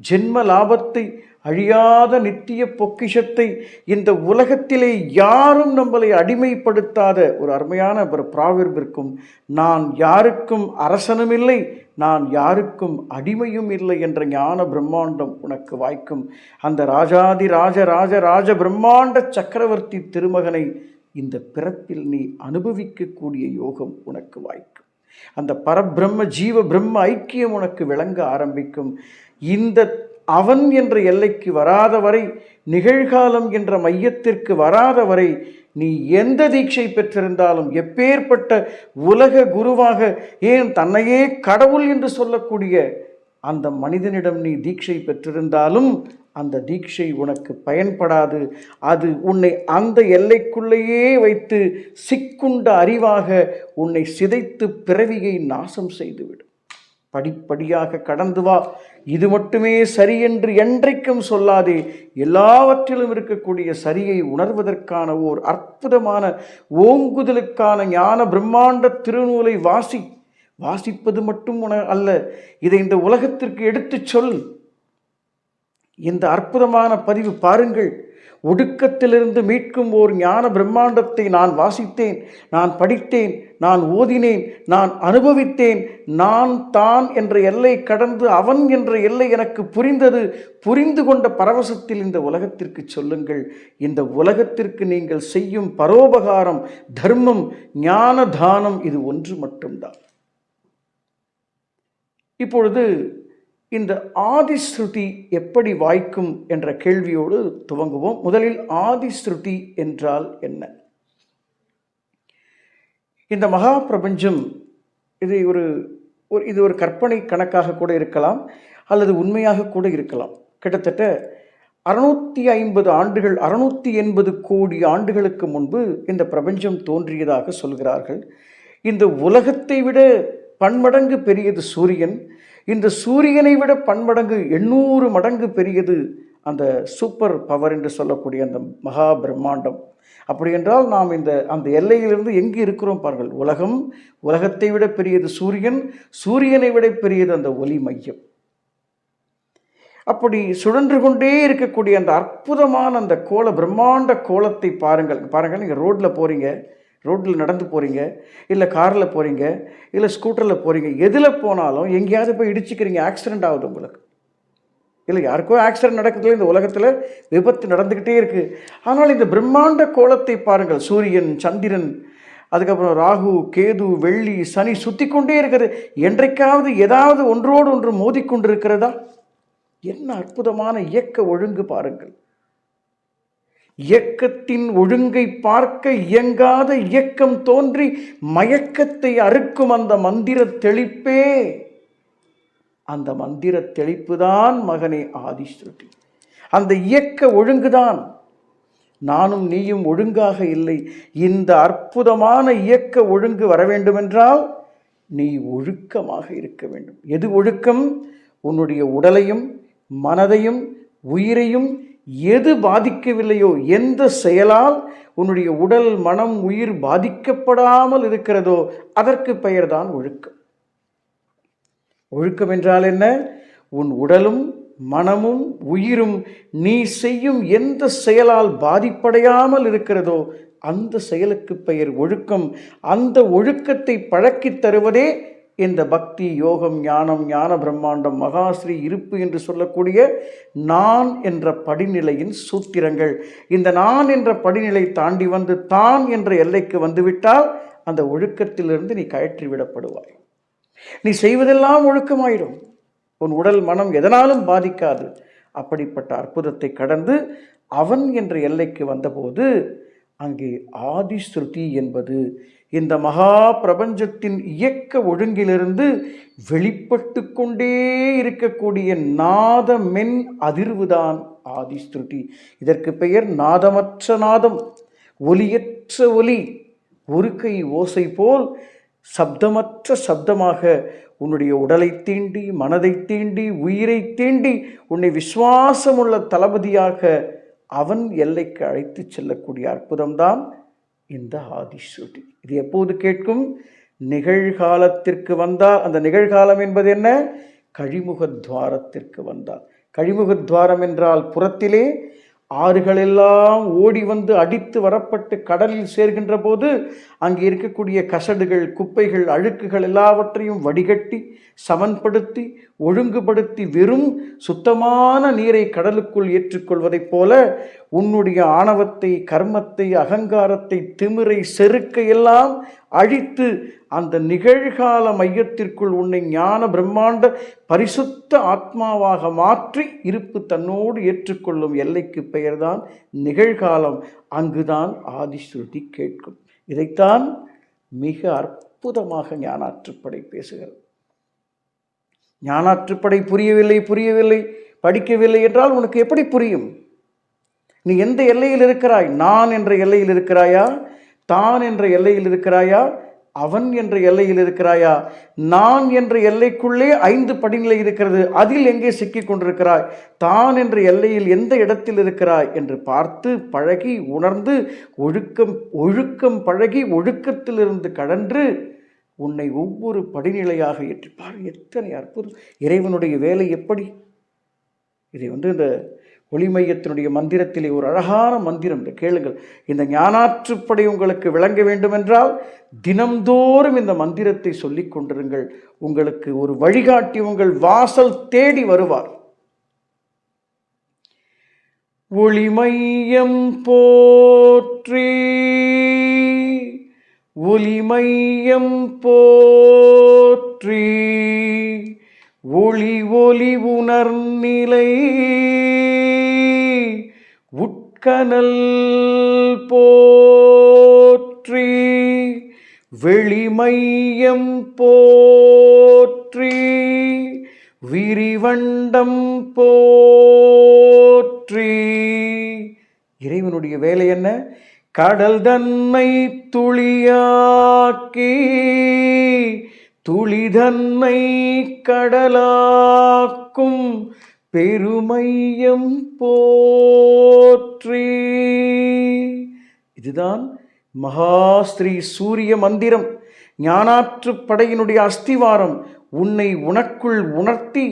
ஜென்ம லாபத்தை, அழியாத நித்திய பொக்கிஷத்தை, இந்த உலகத்திலே யாரும் நம்மளை அடிமைப்படுத்தாத ஒரு அருமையான ஒரு ப்ராவெர்ப் இருக்கும். நான் யாருக்கும் அரசனும் இல்லை, நான் யாருக்கும் அடிமையும் இல்லை என்ற ஞான பிரம்மாண்டம் உனக்கு வாய்க்கும். அந்த ராஜாதி ராஜ ராஜ ராஜ பிரம்மாண்ட சக்கரவர்த்தி திருமகனை இந்த பிறப்பில் நீ அனுபவிக்கக்கூடிய யோகம் உனக்கு வாய்க்கும். அந்த பரபிரம்ம ஜீவ பிரம்ம ஐக்கியம் உனக்கு விளங்க ஆரம்பிக்கும். இந்த அவன் என்ற எல்லைக்கு வராத வரை, நிகழ்காலம் என்ற மையத்திற்கு வராத வரை நீ எந்த தீட்சை பெற்றிருந்தாலும், எப்பேற்பட்ட உலக குருவாக, ஏன் தன்னையே கடவுள் என்று சொல்லக்கூடிய அந்த மனிதனிடம் நீ தீட்சை பெற்றிருந்தாலும் அந்த தீட்சை உனக்கு பயன்படாது. அது உன்னை அந்த எல்லைக்குள்ளேயே வைத்து சிக்குண்ட அறிவாக உன்னை சிதைத்து பிறவியை நாசம் செய்துவிடும். படிப்படியாக கடந்து வா. இது மட்டுமே சரி என்று என்றைக்கும் சொல்லாதே. எல்லாவற்றிலும் இருக்கக்கூடிய சரியை உணர்வதற்கான ஓர் அற்புதமான ஓங்குதலுக்கான ஞான பிரம்மாண்ட திருநூலை வாசிப்பது மட்டும் அல்ல, இதை இந்த உலகத்திற்கு எடுத்துச் சொல். இந்த அற்புதமான பதிவு பாருங்கள். ஒடுக்கத்திலிருந்து மீட்கும் ஓர் ஞான பிரம்மாண்டத்தை நான் வாசித்தேன், நான் படித்தேன், நான் ஓதினேன், நான் அனுபவித்தேன். நான் தான் என்ற எல்லை கடந்து அவன் என்ற எல்லை எனக்கு புரிந்தது. புரிந்து கொண்ட பரவசத்தில் இந்த உலகத்திற்கு சொல்லுங்கள். இந்த உலகத்திற்கு நீங்கள் செய்யும் பரோபகாரம், தர்மம், ஞான தானம் இது ஒன்று மட்டும்தான். இப்பொழுது இந்த ஆதிஸ்ருதி எப்படி வாய்க்கும் என்ற கேள்வியோடு துவங்குவோம். முதலில் ஆதிஸ்ருதி என்றால் என்ன? இந்த மகா பிரபஞ்சம் இது ஒரு கற்பனை கணக்காக கூட இருக்கலாம், அல்லது உண்மையாக கூட இருக்கலாம். கிட்டத்தட்ட 650 ஆண்டுகள், 680 கோடி ஆண்டுகளுக்கு முன்பு இந்த பிரபஞ்சம் தோன்றியதாக சொல்கிறார்கள். இந்த உலகத்தை விட பன்மடங்கு பெரியது சூரியன். இந்த சூரியனை விட பன்மடங்கு 800 மடங்கு பெரியது அந்த சூப்பர் பவர் என்று சொல்லக்கூடிய அந்த மகா பிரம்மாண்டம். அப்படி என்றால் நாம் அந்த எல்லையிலிருந்து எங்கே இருக்கிறோம் பாருங்கள். உலகத்தை விட பெரியது சூரியன், சூரியனை விட பெரியது அந்த ஒளி மையம். அப்படி சுழன்று கொண்டே இருக்கக்கூடிய அந்த அற்புதமான அந்த பிரம்மாண்ட கோலத்தை பாருங்கள். நீங்கள் ரோட்டில் நடந்து போகிறீங்க, இல்லை காரில் போகிறீங்க, இல்லை ஸ்கூட்டரில் போகிறீங்க, எதில் போனாலும் எங்கேயாவது போய் இடிச்சுக்கிறீங்க, ஆக்சிடெண்ட் ஆகுது உங்களுக்கு. இல்லை யாருக்கோ ஆக்சிடெண்ட் நடக்கிறதுல இந்த உலகத்தில் விபத்து நடந்துக்கிட்டே இருக்குது. ஆனால் இந்த பிரம்மாண்ட கோலத்தை பாருங்கள். சூரியன், சந்திரன், அதுக்கப்புறம் ராகு, கேது, வெள்ளி, சனி சுற்றி கொண்டே இருக்கிறது. என்றைக்காவது ஏதாவது ஒன்றோடு ஒன்று மோதிக்கொண்டிருக்கிறதா? என்ன அற்புதமான இயக்க ஒழுங்கு பாருங்கள். இயக்கத்தின் ஒழுங்கை பார்க்க இயங்காத இயக்கம் தோன்றி மயக்கத்தை அறுக்கும் அந்த மந்திர தெளிப்பே, அந்த மந்திர தெளிப்புதான் மகனே ஆதிஸ்ருதி. அந்த இயக்க ஒழுங்குதான். நானும் நீயும் ஒழுங்காக இல்லை. இந்த அற்புதமான இயக்க ஒழுங்கு வர வேண்டுமென்றால் நீ ஒழுக்கமாக இருக்க வேண்டும். எது ஒழுக்கம்? உன்னுடைய உடலையும் மனதையும் உயிரையும் எது பாதிக்கவில்லையோ, எந்த செயலால் உன்னுடைய உடல், மனம், உயிர் பாதிக்கப்படாமல் இருக்கிறதோ அதற்கு பெயர்தான் ஒழுக்கம். ஒழுக்கம் என்றால் என்ன? உன் உடலும் மனமும் உயிரும் நீ செய்யும் எந்த செயலால் பாதிப்படையாமல் இருக்கிறதோ அந்த செயலுக்கு பெயர் ஒழுக்கம். அந்த ஒழுக்கத்தை பழக்கித் தருவதே இந்த பக்தி, யோகம், ஞானம், ஞான பிரம்மாண்டம், மகாஸ்ரீ இருப்பு என்று சொல்லக்கூடிய நான் என்ற படிநிலையின் சூத்திரங்கள். இந்த நான் என்ற படிநிலை தாண்டி வந்து தான் என்ற எல்லைக்கு வந்துவிட்டால் அந்த ஒழுக்கத்திலிருந்து நீ கயற்றி விடப்படுவாய். நீ செய்வதெல்லாம் ஒழுக்கமாயிடும். உன் உடல், மனம் எதனாலும் பாதிக்காது. அப்படிப்பட்ட அற்புதத்தை கடந்து அவன் என்ற எல்லைக்கு வந்தபோது அங்கே ஆதிஸ்ருதி என்பது இந்த மகா பிரபஞ்சத்தின் இயக்க ஒழுங்கிலிருந்து வெளிப்பட்டு கொண்டே இருக்கக்கூடிய நாத மென் அதிர்வுதான் ஆதிஸ்ருதி. இதற்கு பெயர் நாதமற்ற நாதம், ஒலியற்ற ஒலி, ஒரு கை ஓசை போல் சப்தமற்ற சப்தமாக உன்னுடைய உடலை தீண்டி, மனதை தீண்டி, உயிரை தீண்டி உன்னை விசுவாசமுள்ள தளபதியாக அவன் எல்லைக்கு அழைத்து செல்லக்கூடிய அற்புதம்தான் இந்த ஆதிஸ்ருதி. இது எப்போது கேட்கும்? நிகழ்காலத்திற்கு வந்தால். அந்த நிகழ்காலம் என்பது என்ன? கழிமுகத்வாரத்திற்கு வந்தால். கழிமுகத்வாரம் என்றால் புறத்திலே ஆறுகளெல்லாம் ஓடி வந்து அடித்து வரப்பட்டு கடலில் சேர்கின்ற போது அங்கே இருக்கக்கூடிய கசடுகள், குப்பைகள், அழுக்குகள் எல்லாவற்றையும் வடிகட்டி சமன்படுத்தி ஒழுங்குபடுத்தி வெறும் சுத்தமான நீரை கடலுக்குள் ஏற்றுக்கொள்வதைப் போல உன்னுடைய ஆணவத்தை, கர்மத்தை, அகங்காரத்தை, திமிரை, செருக்கை எல்லாம் அழித்து அந்த நிகழ்கால மையத்திற்குள் உன்னை ஞான பிரம்மாண்ட பரிசுத்த ஆத்மாவாக மாற்றி இருப்பு தன்னோடு ஏற்றுக்கொள்ளும் எல்லைக்கு பெயர்தான் நிகழ்காலம். அங்குதான் ஆதிஸ்ருதி கேட்கும். இதைத்தான் மிக அற்புதமாக ஞானாற்றுப்படை பேசுகிறது. ஞானாற்றுப்படை புரியவில்லை, படிக்கவில்லை என்றால் உனக்கு எப்படி புரியும்? நீ எந்த எல்லையில் இருக்கிறாய்? நான் என்ற எல்லையில் இருக்கிறாயா? தான் என்ற எல்லையில் இருக்கிறாயா? அவன் என்ற எல்லையில் இருக்கிறாயா? நான் என்ற எல்லைக்குள்ளே 5 படிநிலை இருக்கிறது. அதில் எங்கே சிக்கிக் கொண்டிருக்கிறாய்? தான் என்ற எல்லையில் எந்த இடத்தில் இருக்கிறாய் என்று பார்த்து பழகி உணர்ந்து ஒழுக்கம் பழகி ஒழுக்கத்திலிருந்து கடன்று உன்னை ஒவ்வொரு படிநிலையாக ஏற்றிப்பார். எத்தனை அற்புதம்! இறைவனுடைய வேலை எப்படி? இதை இந்த ஒளிமையத்தினுடைய மந்திரத்திலே ஒரு அழகான மந்திரம் கேளுங்கள். இந்த ஞானாற்றுப்படை உங்களுக்கு விளங்க வேண்டுமென்றால் தினம்தோறும் இந்த மந்திரத்தை சொல்லிக் கொண்டிருங்கள். உங்களுக்கு ஒரு வழிகாட்டி உங்கள் வாசல் தேடி வருவார். ஒளிமையம் போற்றி, ஒளிமையம் போற்றி, ஒளி ஒளி உணர்நிலை உட்கனல் போற்றி வெளிமையம் போற்றி விரிவண்டம் போற்றி. இறைவனுடைய வேலை என்ன? கடல் தன்னை துளியாக்கி துளிதன்னை கடலாக்கும் பெருமையம் போற்றி. இதுதான் மகாஸ்ரீ சூரிய மந்திரம், ஞானாற்றுப் படையினுடைய அஸ்திவாரம். உன்னை உனக்குள் உணர்த்தி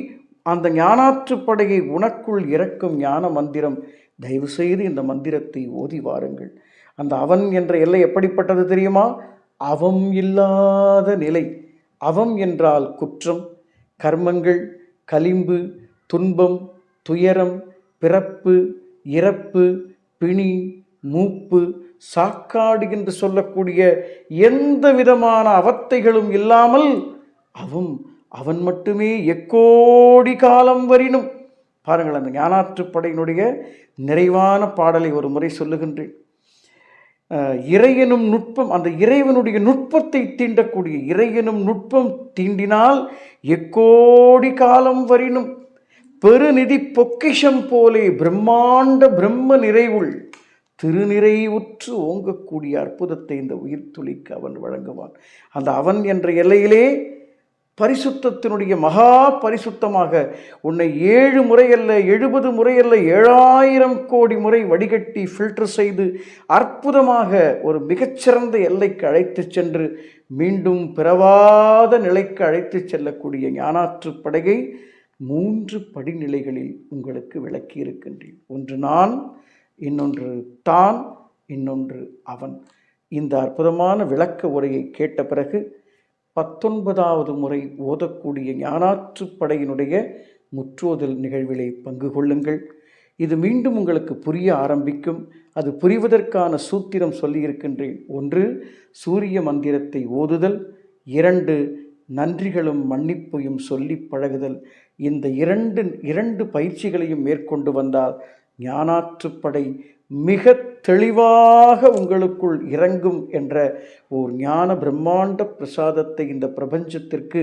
அந்த ஞானாற்றுப் படையை உனக்குள் இறக்கும் ஞான மந்திரம். தயவு செய்து இந்த மந்திரத்தை ஓதி வாருங்கள். அந்த அவன் என்ற எல்லை எப்படிப்பட்டது தெரியுமா? அவம் இல்லாத நிலை. அவம் என்றால் குற்றம், கர்மங்கள், கலிம்பு, துன்பம், துயரம், பிறப்பு, இறப்பு, பிணி, மூப்பு, சாக்காடு என்று சொல்லக்கூடிய எந்த விதமான அவத்தைகளும் இல்லாமல் அவன் மட்டுமே எக்கோடி காலம் வரினும். பாருங்கள், அந்த ஞானாற்றுப்படையினுடைய நிறைவான பாடலை ஒரு முறை சொல்லுகின்றேன். இறையெனும் நுட்பம், அந்த இறைவனுடைய நுட்பத்தை தீண்டக்கூடிய இறையெனும் நுட்பம் தீண்டினால் எக்கோடி காலம் வரினும் பெருநிதி பொக்கிஷம் போலே பிரம்மாண்ட பிரம்ம நிறைவுள் திருநிறைவுற்று ஓங்கக்கூடிய அற்புதத்தை இந்த உயிர் துளிக்கு அவன் வழங்குவான். அந்த அவன் என்ற எல்லையிலே பரிசுத்தத்தினுடைய மகா பரிசுத்தமாக உன்னை 7 முறை அல்ல, 70 முறை அல்ல, 7000 கோடி முறை வடிகட்டி ஃபில்டர் செய்து அற்புதமாக ஒரு மிகச்சிறந்த எல்லைக்கு அழைத்து சென்று மீண்டும் பிறவாத நிலைக்கு அழைத்து செல்லக்கூடிய ஞானாற்று படையை 3 படிநிலைகளில் உங்களுக்கு விளக்கி இருக்கின்றேன். ஒன்று நான், இன்னொன்று தான், இன்னொன்று அவன். இந்த அற்புதமான விளக்க உரையை கேட்ட பிறகு 19வது முறை ஓதக்கூடிய ஞானாற்றுப் படையினுடைய முற்றோதல் நிகழ்விலே பங்கு கொள்ளுங்கள். இது மீண்டும் உங்களுக்கு புரிய ஆரம்பிக்கும். அது புரிவதற்கான சூத்திரம் சொல்லியிருக்கின்றேன். 1, சூரிய மந்திரத்தை ஓதுதல். 2, நன்றிகளும் மன்னிப்பையும் சொல்லி பழகுதல். இந்த இரண்டு பயிற்சிகளையும் மேற்கொண்டு வந்தால் ஞானாற்றுப்படை மிக தெளிவாக உங்களுக்குள் இறங்கும் என்ற ஓர் ஞான பிரம்மாண்ட பிரசாதத்தை இந்த பிரபஞ்சத்திற்கு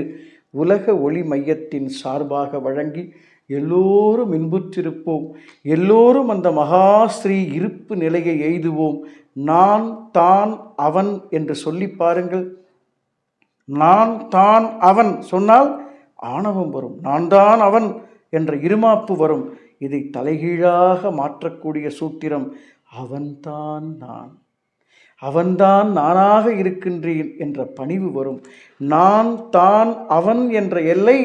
உலக ஒளி மையத்தின் சார்பாக வழங்கி எல்லோரும் இன்புற்றிருப்போம். எல்லோரும் அந்த மகாஸ்ரீ இருப்பு நிலையை எய்துவோம். நான் தான் அவன் என்று சொல்லி பாருங்கள். நான் தான் அவன் சொன்னால் ஆணவம் வரும். நான் தான் அவன் என்ற இருமாப்பு வரும். இதை தலைகீழாக மாற்றக்கூடிய சூத்திரம் அவன்தான் நான், அவன்தான் நானாக இருக்கின்றேன் என்ற பணிவு வரும். நான் தான் அவன் என்ற எல்லை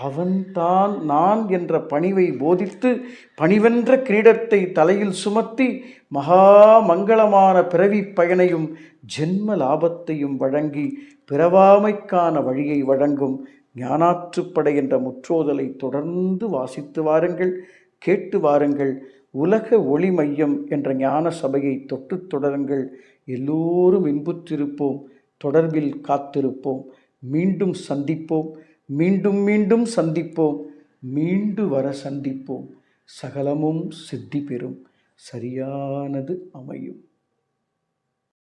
அவன்தான் நான் என்ற பணிவை போதித்து பணிவென்ற கிரீடத்தை தலையில் சுமத்தி மகா மங்களமான பிறவி பயனையும் ஜென்ம லாபத்தையும் வழங்கி பிறவாமைக்கான வழியை வழங்கும் ஞானாற்றுப்படை என்ற முற்றோதலை தொடர்ந்து வாசித்து வாருங்கள், கேட்டு வாருங்கள். உலக ஒளி மையம் என்ற ஞான சபையை தொட்டு தொடருங்கள். எல்லோரும் இன்புற்றிருப்போம், தொடர்பில் காத்திருப்போம். மீண்டும் சந்திப்போம், மீண்டும் மீண்டும் சந்திப்போம், மீண்டு வர சந்திப்போம். சகலமும் சித்தி பெறும், சரியானது அமையும்.